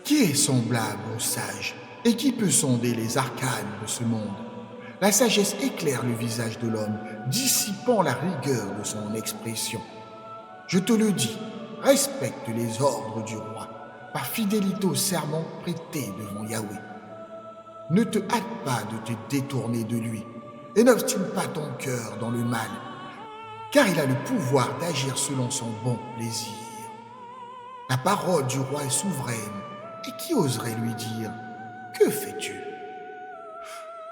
Qui est semblable au sage et qui peut sonder les arcanes de ce monde? La sagesse éclaire le visage de l'homme, dissipant la rigueur de son expression. Je te le dis, respecte les ordres du roi, par fidélité au serment prêté devant Yahweh. Ne te hâte pas de te détourner de lui, et n'obstine pas ton cœur dans le mal, car il a le pouvoir d'agir selon son bon plaisir. La parole du roi est souveraine, et qui oserait lui dire « Que fais-tu »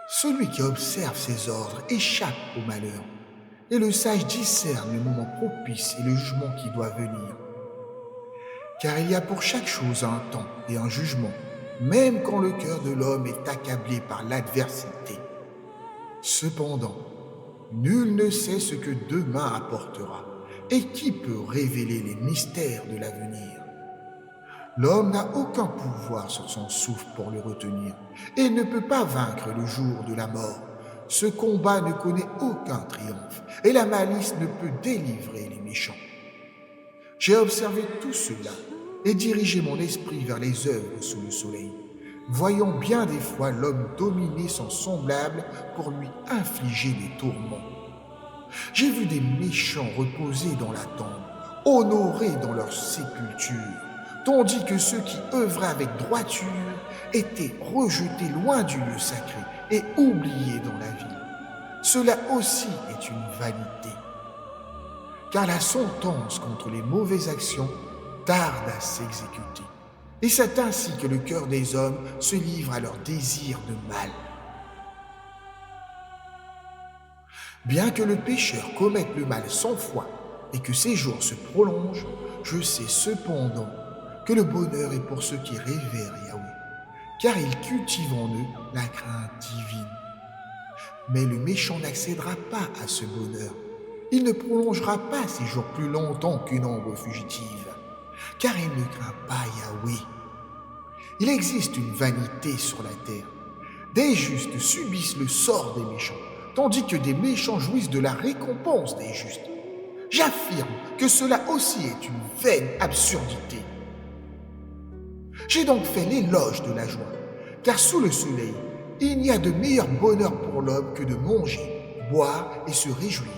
Celui qui observe ses ordres échappe au malheur, et le sage discerne le moment propice et le jugement qui doit venir. Car il y a pour chaque chose un temps et un jugement, même quand le cœur de l'homme est accablé par l'adversité. Cependant, nul ne sait ce que demain apportera, et qui peut révéler les mystères de l'avenir. L'homme n'a aucun pouvoir sur son souffle pour le retenir, et ne peut pas vaincre le jour de la mort. Ce combat ne connaît aucun triomphe, et la malice ne peut délivrer les méchants. J'ai observé tout cela et dirigé mon esprit vers les œuvres sous le soleil, voyant bien des fois l'homme dominer son semblable pour lui infliger des tourments. J'ai vu des méchants reposer dans la tombe, honorés dans leur sépulture, tandis que ceux qui œuvraient avec droiture étaient rejetés loin du lieu sacré et oubliés dans la ville. Cela aussi est une vanité, car la sentence contre les mauvaises actions tarde à s'exécuter. Et c'est ainsi que le cœur des hommes se livre à leurs désirs de mal. Bien que le pécheur commette le mal 100 fois et que ses jours se prolongent, je sais cependant que le bonheur est pour ceux qui révèrent Yahweh, car il cultive en eux la crainte divine. Mais le méchant n'accédera pas à ce bonheur. Il ne prolongera pas ses jours plus longtemps qu'une ombre fugitive, car il ne craint pas Yahweh. Il existe une vanité sur la terre. Des justes subissent le sort des méchants, tandis que des méchants jouissent de la récompense des justes. J'affirme que cela aussi est une vaine absurdité. J'ai donc fait l'éloge de la joie, car sous le soleil, il n'y a de meilleur bonheur pour l'homme que de manger, boire et se réjouir,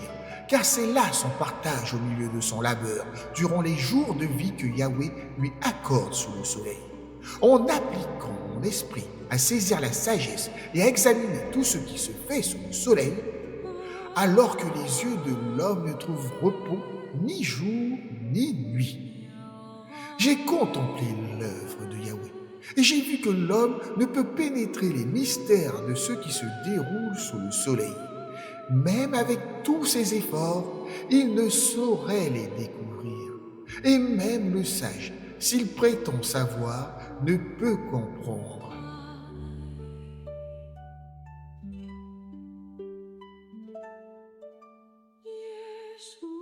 car c'est là son partage au milieu de son labeur, durant les jours de vie que Yahweh lui accorde sous le soleil. En appliquant mon esprit à saisir la sagesse et à examiner tout ce qui se fait sous le soleil, alors que les yeux de l'homme ne trouvent repos ni jour ni nuit. J'ai contemplé l'œuvre de Yahweh et j'ai vu que l'homme ne peut pénétrer les mystères de ce qui se déroule sous le soleil. Même avec tous ses efforts, il ne saurait les découvrir. Et même le sage, s'il prétend savoir, ne peut comprendre. Yeshua.